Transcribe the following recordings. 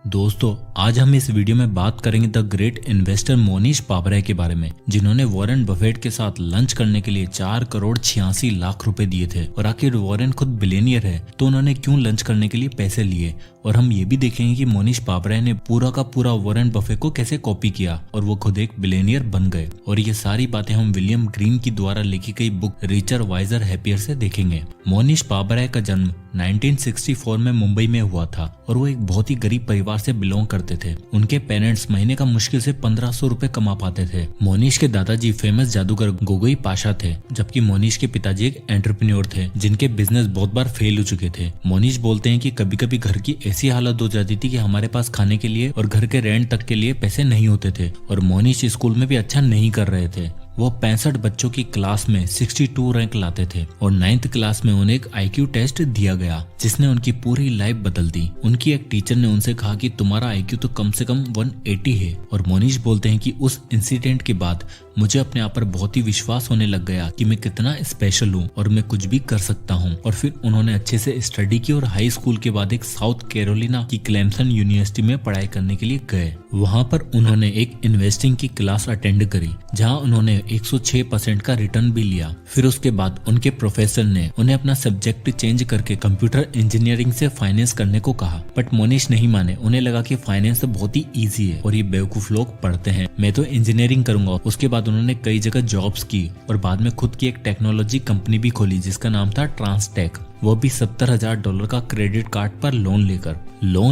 दोस्तों, आज हम इस वीडियो में बात करेंगे the great investor Monish Pabrai के बारे में, जिन्होंने वॉरेन बफेट के साथ लंच करने के लिए 4 करोड़ 86 लाख रुपए दिए थे। और आखिर वॉरेन खुद बिलियनियर है तो उन्होंने क्यों लंच करने के लिए पैसे लिए। और हम ये भी देखेंगे कि मोनीश पाबराय ने पूरा का पूरा वॉरेन बफेट को कैसे कॉपी किया और वो खुद एक बिलियनियर बन गए। और ये सारी बातें हम विलियम ग्रीन की द्वारा लिखी गई बुक रिचर वाइजर हैप्पियर से देखेंगे। मोनीश पाबराय का जन्म 1964 में मुंबई में हुआ था और वो एक बहुत ही गरीब परिवार से बिलोंग करते थे। उनके पेरेंट्स महीने का मुश्किल से 1500 रुपए कमा पाते थे। मोनीश के दादाजी फेमस जादूगर गोगोई पाशा थे, जबकि मोनीश के पिताजी एक एंटरप्रेन्योर थे जिनके बिजनेस बहुत बार फेल हो चुके थे। मोनीश बोलते हैं कि कभी कभी घर की ऐसी हालत हो जाती थी कि हमारे पास खाने के लिए और घर के रेंट तक के लिए पैसे नहीं होते थे और मोनीश स्कूल में भी अच्छा नहीं कर रहे थे। वो 65 बच्चों की क्लास में 62 रैंक लाते थे और 9th क्लास में उन्हें एक IQ टेस्ट दिया गया जिसने उनकी पूरी लाइफ बदल दी। उनकी एक टीचर ने उनसे कहा कि तुम्हारा IQ तो कम से कम 180 है। और मोनीश बोलते हैं कि उस इंसिडेंट के बाद मुझे अपने आप पर बहुत ही विश्वास होने लग गया कि मैं कितना स्पेशल हूँ और मैं कुछ भी कर सकता हूँ। और फिर उन्होंने अच्छे से स्टडी की और हाई स्कूल के बाद एक साउथ कैरोलिना की क्लेमसन यूनिवर्सिटी में पढ़ाई करने के लिए गए। वहाँ पर उन्होंने एक इन्वेस्टिंग की क्लास अटेंड करी जहाँ उन्होंने 106% का रिटर्न भी लिया। फिर उसके बाद उनके प्रोफेसर ने उन्हें अपना सब्जेक्ट चेंज करके कंप्यूटर इंजीनियरिंग से फाइनेंस करने को कहा, बट मोनीश नहीं माने। उन्हें लगा कि फाइनेंस तो बहुत ही इजी है और ये बेवकूफ लोग पढ़ते हैं, मैं तो इंजीनियरिंग करूंगा। उसके बाद उन्होंने कई जगह जॉब्स की और बाद में खुद की एक टेक्नोलॉजी कंपनी भी खोली जिसका नाम था ट्रांसटेक, वो भी $70,000 का क्रेडिट कार्ड पर लोन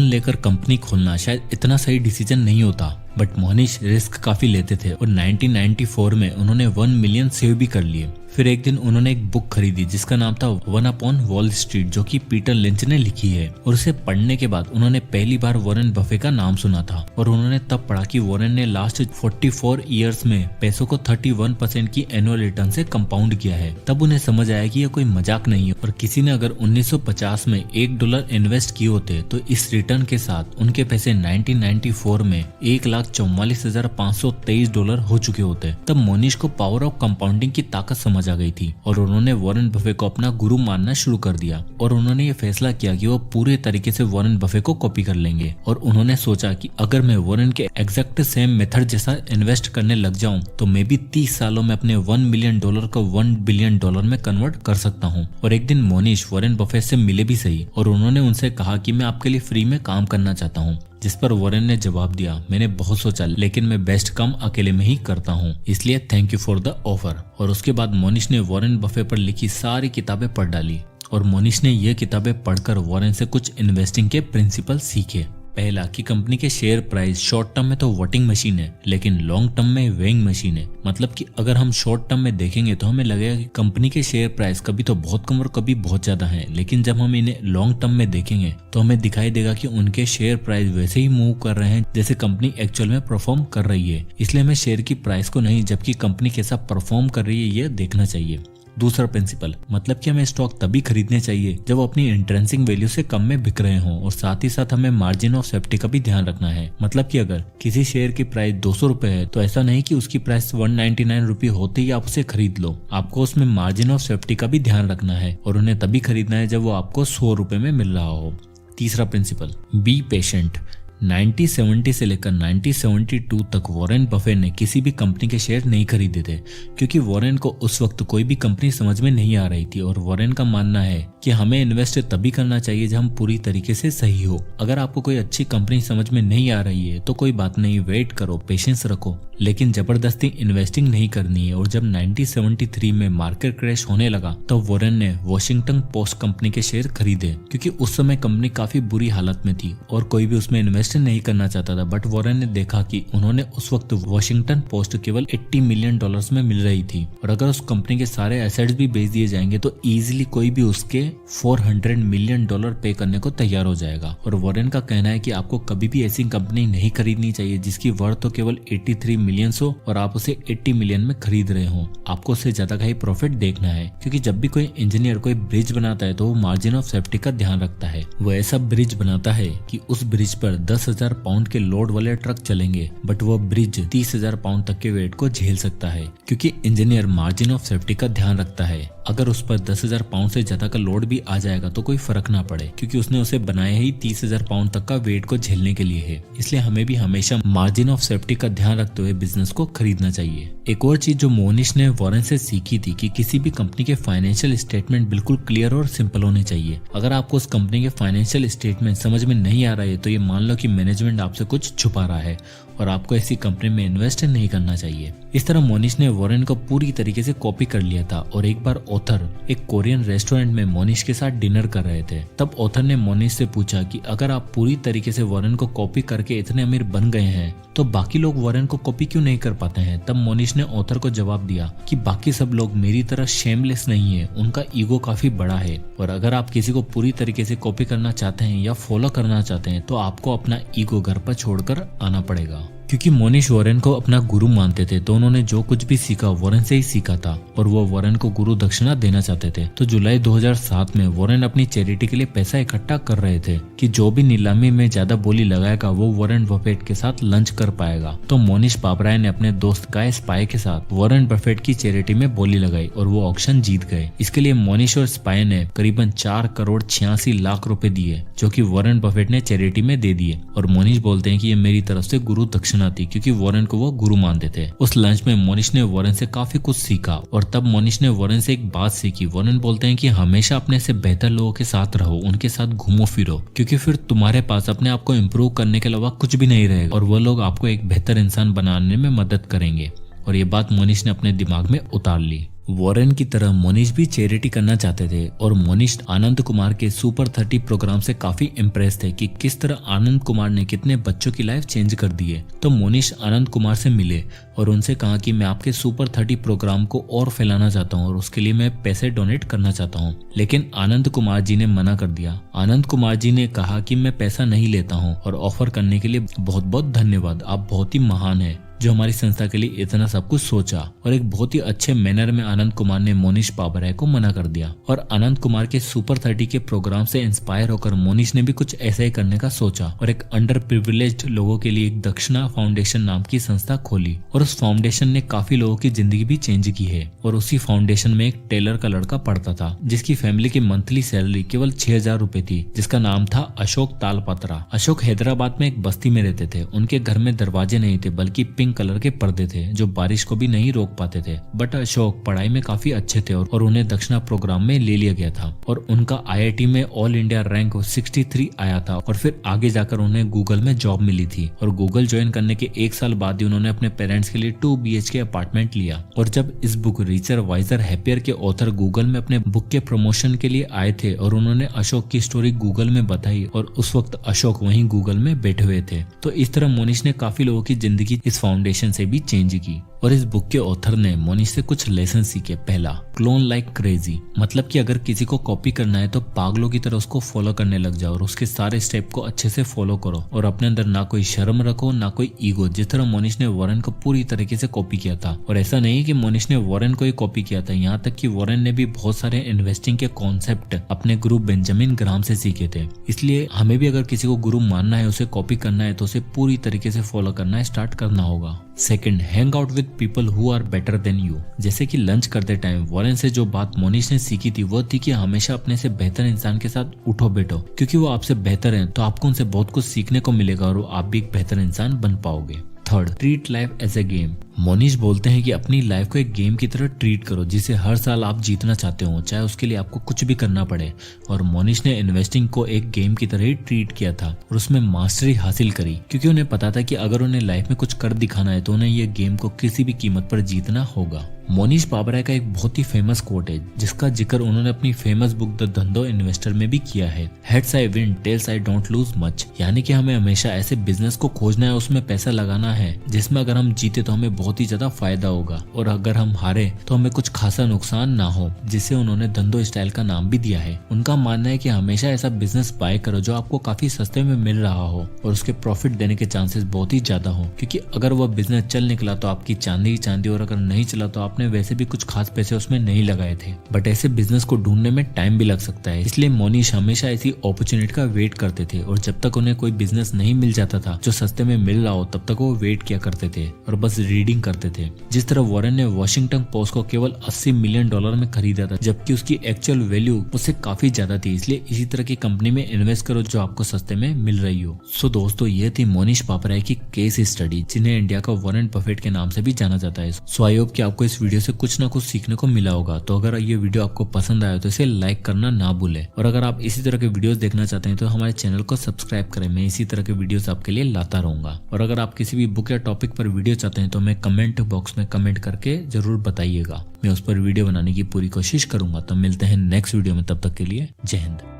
लेकर कंपनी खोलना शायद इतना सही डिसीजन नहीं होता, बट मोनीश रिस्क काफी लेते थे और 1994 में उन्होंने 1 मिलियन सेव भी कर लिए। फिर एक दिन उन्होंने एक बुक खरीदी जिसका नाम था वन अपॉन वॉल स्ट्रीट, जो कि पीटर लिंच ने लिखी है। और उसे पढ़ने के बाद उन्होंने पहली बार वॉरेन बफेट का नाम सुना था और उन्होंने तब पढ़ा कि वॉरेन ने लास्ट 44 ईयर्स में पैसों को 31% की एनुअल रिटर्न से कंपाउंड किया है। तब उन्हें समझ आया कि यह कोई मजाक नहीं है और किसी ने अगर 1950 में $1 इन्वेस्ट किए होते तो इस रिटर्न के साथ उनके पैसे 1994 में $1,44,523 हो चुके होते। तब मोनीश को पावर ऑफ कंपाउंडिंग की ताकत समझ आ गई थी और उन्होंने वॉरेन बफेट को अपना गुरु मानना शुरू कर दिया। और उन्होंने ये फैसला किया कि वो पूरे तरीके से वॉरेन बफेट को कॉपी कर लेंगे। और उन्होंने सोचा कि अगर मैं वॉरेन के एग्जैक्ट सेम मेथड जैसा इन्वेस्ट करने लग जाऊं तो मैं भी 30 सालों में अपने $1 मिलियन को $1 बिलियन में कन्वर्ट कर सकता हूं। और एक दिन मोनीश वॉरेन बफेट से मिले भी सही और उन्होंने उनसे कहा कि मैं आपके लिए फ्री में काम करना चाहता हूं। जिस पर वॉरेन ने जवाब दिया, मैंने बहुत सोचा लेकिन मैं बेस्ट काम अकेले में ही करता हूँ, इसलिए thank you for the offer. और उसके बाद मोनीश ने वॉरेन बफेट पर लिखी सारी किताबें पढ़ डाली और मोनीश ने ये किताबें पढ़कर वॉरेन से कुछ इन्वेस्टिंग के प्रिंसिपल सीखे। पहला कि कंपनी के शेयर प्राइस शॉर्ट टर्म में तो वोटिंग मशीन है लेकिन लॉन्ग टर्म में वेइंग मशीन है। मतलब कि अगर हम शॉर्ट टर्म में देखेंगे तो हमें लगेगा कि कंपनी के शेयर प्राइस कभी तो बहुत कम और कभी बहुत ज्यादा है, लेकिन जब हम इन्हें लॉन्ग टर्म में देखेंगे तो हमें दिखाई देगा कि उनके शेयर प्राइस वैसे ही मूव कर रहे हैं जैसे कंपनी एक्चुअल में परफॉर्म कर रही है। इसलिए हमें शेयर की प्राइस को नहीं जबकि कंपनी कैसा परफॉर्म कर रही है ये देखना चाहिए। दूसरा प्रिंसिपल, मतलब कि हमें स्टॉक तभी खरीदने चाहिए जब वो अपनी इंट्रेंसिक वैल्यू से कम में बिक रहे हों और साथ ही साथ हमें मार्जिन ऑफ सेफ्टी का भी ध्यान रखना है। मतलब कि अगर किसी शेयर की प्राइस 200 रुपए है तो ऐसा नहीं कि उसकी प्राइस 199 रुपए होते ही आप उसे खरीद लो। आपको उसमें मार्जिन ऑफ सेफ्टी का भी ध्यान रखना है और उन्हें तभी खरीदना है जब वो आपको 100 रुपए में मिल रहा हो। तीसरा प्रिंसिपल, बी पेशेंट। 1970 से लेकर 1972 तक वॉरेन बफेट ने किसी भी कंपनी के शेयर नहीं खरीदे थे क्योंकि वॉरेन को उस वक्त कोई भी कंपनी समझ में नहीं आ रही थी। और वॉरेन का मानना है कि हमें इन्वेस्ट तभी करना चाहिए जब हम पूरी तरीके से सही हो। अगर आपको कोई अच्छी कंपनी समझ में नहीं आ रही है तो कोई बात नहीं, वेट करो, पेशेंस रखो, लेकिन जबरदस्ती इन्वेस्टिंग नहीं करनी है। और जब 1973 में मार्केट क्रैश होने लगा तो वॉरेन ने वॉशिंगटन पोस्ट कंपनी के शेयर खरीदे क्योंकि उस समय कंपनी काफी बुरी हालत में थी और कोई भी उसमें इन्वेस्ट नहीं करना चाहता था। बट वॉरेन ने देखा कि उन्होंने उस वक्त वॉशिंगटन पोस्ट केवल $80 मिलियन में मिल रही थी और अगर उस कंपनी के सारे एसेट्स भी बेच दिए जाएंगे तो इजीली कोई भी उसके $400 मिलियन पे करने को तैयार हो जाएगा। और वॉरेन का कहना है कि आपको कभी भी ऐसी कंपनी नहीं खरीदनी चाहिए जिसकी वर्थ तो केवल $83 मिलियंस हो और आप उसे 80 मिलियन में खरीद रहे हो, आपको उससे ज्यादा का ही प्रॉफिट देखना है। क्योंकि जब भी कोई इंजीनियर कोई ब्रिज बनाता है तो वो मार्जिन ऑफ सेफ्टी का ध्यान रखता है। वो ऐसा ब्रिज बनाता है कि उस ब्रिज पर 10,000 पाउंड के लोड वाले ट्रक चलेंगे, बट वो ब्रिज 30,000 पाउंड तक के वेट को झेल सकता है। क्योंकि इंजीनियर मार्जिन ऑफ सेफ्टी का ध्यान रखता है। अगर उस पर 10,000 पाउंड से ज्यादा का लोड भी आ जाएगा तो कोई फर्क ना पड़े, क्योंकि उसने उसे बनाया ही 30,000 पाउंड तक का वेट को झेलने के लिए है। इसलिए हमें भी हमेशा मार्जिन ऑफ सेफ्टी का ध्यान रखते हुए बिजनेस को खरीदना चाहिए। एक और चीज जो मोनिश ने वॉरेन से सीखी थी कि किसी भी कंपनी के फाइनेंशियल स्टेटमेंट बिल्कुल क्लियर और सिंपल होने चाहिए। अगर आपको उस कंपनी के फाइनेंशियल स्टेटमेंट समझ में नहीं आ रहा है तो ये मान लो कि मैनेजमेंट आपसे कुछ छुपा रहा है और आपको ऐसी कंपनी में इन्वेस्ट नहीं करना चाहिए। इस तरह मोनिश ने वॉरेन को पूरी तरीके से कॉपी कर लिया था और एक बार ऑथर एक कोरियन रेस्टोरेंट में मोनिश के साथ डिनर कर रहे थे। तब ऑथर ने मोनिश से पूछा कि अगर आप पूरी तरीके से वॉरेन को कॉपी करके इतने अमीर बन गए हैं तो बाकी लोग वॉरेन को कॉपी क्यों नहीं कर पाते हैं। तब मोनिश ने ऑथर को जवाब दिया कि बाकी सब लोग मेरी तरह शेमलेस नहीं है, उनका ईगो काफी बड़ा है और अगर आप किसी को पूरी तरीके से कॉपी करना चाहते हैं या फॉलो करना चाहते हैं तो आपको अपना ईगो घर पर छोड़कर आना पड़ेगा। क्योंकि मोनिश वॉरेन को अपना गुरु मानते थे तो उन्होंने जो कुछ भी सीखा वॉरेन से ही सीखा था और वो वॉरेन को गुरु दक्षिणा देना चाहते थे। तो जुलाई 2007 में वॉरेन अपनी चैरिटी के लिए पैसा इकट्ठा कर रहे थे कि जो भी नीलामी में ज्यादा बोली लगाएगा वो वॉरेन बफेट के साथ लंच कर पाएगा। तो मोनिश पापराय ने अपने दोस्त गाय स्पाई के साथ वॉरेन बफेट की चैरिटी में बोली लगाई और वो ऑक्शन जीत गए। इसके लिए मोनिश और स्पाई ने करीबन 4,86,00,000 रुपए दिए जो कि वॉरेन बफेट ने चैरिटी में दे दिए। और मोनिश बोलते हैं कि ये मेरी तरफ से गुरु दक्षिणा थी क्योंकि वॉरेन को वो गुरु मानते थे। उस लंच में मोनिश ने वॉरेन से काफी कुछ सीखा और तब मोनिश ने वॉरेन से एक बात सीखी। वॉरेन बोलते हैं कि हमेशा अपने से बेहतर लोगों के साथ रहो, उनके साथ घूमो फिरो, क्योंकि फिर तुम्हारे पास अपने आप को इम्प्रूव करने के अलावा कुछ भी नहीं रहेगा और वो लोग आपको एक बेहतर इंसान बनाने में मदद करेंगे। और ये बात मोनिश ने अपने दिमाग में उतार ली। वॉरेन की तरह मोनिश भी चैरिटी करना चाहते थे और मोनिश आनंद कुमार के सुपर 30 प्रोग्राम से काफी इम्प्रेस थे कि किस तरह आनंद कुमार ने कितने बच्चों की लाइफ चेंज कर दी है। तो मोनिश आनंद कुमार से मिले और उनसे कहा कि मैं आपके सुपर 30 प्रोग्राम को और फैलाना चाहता हूँ और उसके लिए मैं पैसे डोनेट करना चाहता हूँ। लेकिन आनंद कुमार जी ने मना कर दिया। आनंद कुमार जी ने कहा कि मैं पैसा नहीं लेता हूँ और ऑफर करने के लिए बहुत बहुत धन्यवाद, आप बहुत ही महान है जो हमारी संस्था के लिए इतना सब कुछ सोचा। और एक बहुत ही अच्छे मैनर में आनंद कुमार ने मोनिश पापराय को मना कर दिया और आनंद कुमार के सुपर 30 के प्रोग्राम से इंस्पायर होकर मोनिश ने भी कुछ ऐसा ही करने का सोचा और एक अंडर प्रिविलेज्ड लोगों के लिए एक दक्षिणा फाउंडेशन नाम की संस्था खोली और उस फाउंडेशन ने काफी लोगों की जिंदगी भी चेंज की है। और उसी फाउंडेशन में एक टेलर का लड़का पढ़ता था जिसकी फैमिली की मंथली सैलरी केवल 6,000 रुपए थी, जिसका नाम था अशोक तालपत्रा। अशोक हैदराबाद में एक बस्ती में रहते थे। उनके घर में दरवाजे नहीं थे बल्कि पिंक कलर के पर्दे थे जो बारिश को भी नहीं रोक पाते थे। बट अशोक पढ़ाई में काफी अच्छे थे और उन्हें दक्षिणा प्रोग्राम में ले लिया गया था और उनका IIT में ऑल इंडिया रैंक 63 आया था और फिर आगे जाकर उन्हें गूगल में जॉब मिली थी। और गूगल ज्वाइन करने के 1 साल बाद ही उन्होंने अपने पेरेंट्स के लिए 2 BHK अपार्टमेंट लिया। और जब इस बुक रिचर वाइजर हैप्पियर के ऑथर गूगल में अपने बुक के प्रमोशन के लिए आए थे और उन्होंने अशोक की स्टोरी गूगल में बताई और उस वक्त अशोक वहीं गूगल में बैठे हुए थे। तो इस तरह मोनिश ने काफी लोगों की जिंदगी इस फाउंडेशन से भी चेंज की। और इस बुक के ऑथर ने मोनिश से कुछ लेसन सीखे। पहला, क्लोन लाइक क्रेजी, मतलब कि अगर किसी को कॉपी करना है तो पागलों की तरह उसको फॉलो करने लग जाओ और उसके सारे स्टेप को अच्छे से फॉलो करो और अपने अंदर ना कोई शर्म रखो ना कोई ईगो। जिस तरह मोनिश ने वॉरेन को पूरी तरीके से कॉपी किया था। और ऐसा नहीं कि मोनिश ने वॉरेन को ही कॉपी किया था, यहाँ तक कि वॉरेन ने भी बहुत सारे इन्वेस्टिंग के कॉन्सेप्ट अपने गुरु बेंजामिन ग्राहम से सीखे थे। इसलिए हमें भी अगर किसी को गुरु मानना है, उसे कॉपी करना है तो उसे पूरी तरीके से फॉलो करना स्टार्ट करना होगा। Second, hang out with people who are better than you. जैसे कि लंच करते टाइम वॉरेन से जो बात मोनिश ने सीखी थी वो थी कि हमेशा अपने से बेहतर इंसान के साथ उठो बैठो, क्योंकि वो आपसे बेहतर है तो आपको उनसे बहुत कुछ सीखने को मिलेगा और आप भी एक बेहतर इंसान बन पाओगे। Third, treat life as a game. Monish बोलते हैं कि अपनी लाइफ को एक गेम की तरह ट्रीट करो जिसे हर साल आप जीतना चाहते हो, चाहे उसके लिए आपको कुछ भी करना पड़े। और मोनिश ने इन्वेस्टिंग को एक गेम की तरह ही ट्रीट किया था और उसमें मास्टरी हासिल करी, क्योंकि उन्हें पता था कि अगर उन्हें लाइफ में कुछ कर दिखाना है तो उन्हें यह गेम को किसी भी कीमत पर जीतना होगा। मोनिश पापराय का एक बहुत ही फेमस कोट है जिसका जिक्र उन्होंने अपनी famous book the Dhandho investor में भी किया है। Heads I win, tails I don't lose much. यानी कि हमें हमेशा ऐसे बिजनेस को खोजना है, उसमें पैसा लगाना है जिसमें अगर हम जीते तो हमें बहुत बहुत ही ज्यादा फायदा होगा और अगर हम हारे तो हमें कुछ खासा नुकसान ना हो, जिससे उन्होंने धंधो स्टाइल का नाम भी दिया है। उनका मानना है कि हमेशा ऐसा बिजनेस बाय करो जो आपको काफी सस्ते में मिल रहा हो और उसके प्रॉफिट देने के चांसेस बहुत ही ज्यादा हो, क्योंकि अगर वह बिजनेस चल निकला तो आपकी चांदी ही चांदी और अगर नहीं चला तो आपने वैसे भी कुछ खास पैसे उसमें नहीं लगाए थे। बट ऐसे बिजनेस को ढूंढने में टाइम भी लग सकता है, इसलिए मोनिश हमेशा ऐसी अपॉर्चुनिटी का वेट करते थे और जब तक उन्हें कोई बिजनेस नहीं मिल जाता था जो सस्ते में मिल रहा हो तब तक वो वेट किया करते थे और बस रीडिंग करते थे। जिस तरह वॉरेन ने वॉशिंगटन पोस्ट को केवल $80 मिलियन में खरीदा था, जबकि उसकी एक्चुअल वैल्यू उससे काफी ज्यादा थी। इसलिए इसी तरह की कंपनी में इन्वेस्ट करो जो आपको सस्ते में मिल रही हो। सो दोस्तों, ये थी मोनिश पापराय की केस स्टडी, जिन्हें इंडिया का वॉरेन बफेट के नाम से भी जाना जाता है। सो आई होप कि आपको इस वीडियो से कुछ ना कुछ सीखने को मिला होगा। तो अगर ये वीडियो आपको पसंद आया तो इसे लाइक करना ना भूलें और अगर आप इसी तरह के वीडियोस देखना चाहते हैं तो हमारे चैनल को सब्सक्राइब करें। मैं इसी तरह के वीडियोस आपके लिए लाता रहूंगा। और अगर आप किसी भी बुक या टॉपिक पर वीडियो चाहते हैं तो हमें कमेंट बॉक्स में कमेंट करके जरूर बताइएगा। मैं उस पर वीडियो बनाने की पूरी कोशिश करूंगा। तो मिलते हैं नेक्स्ट वीडियो में, तब तक के लिए जय हिंद।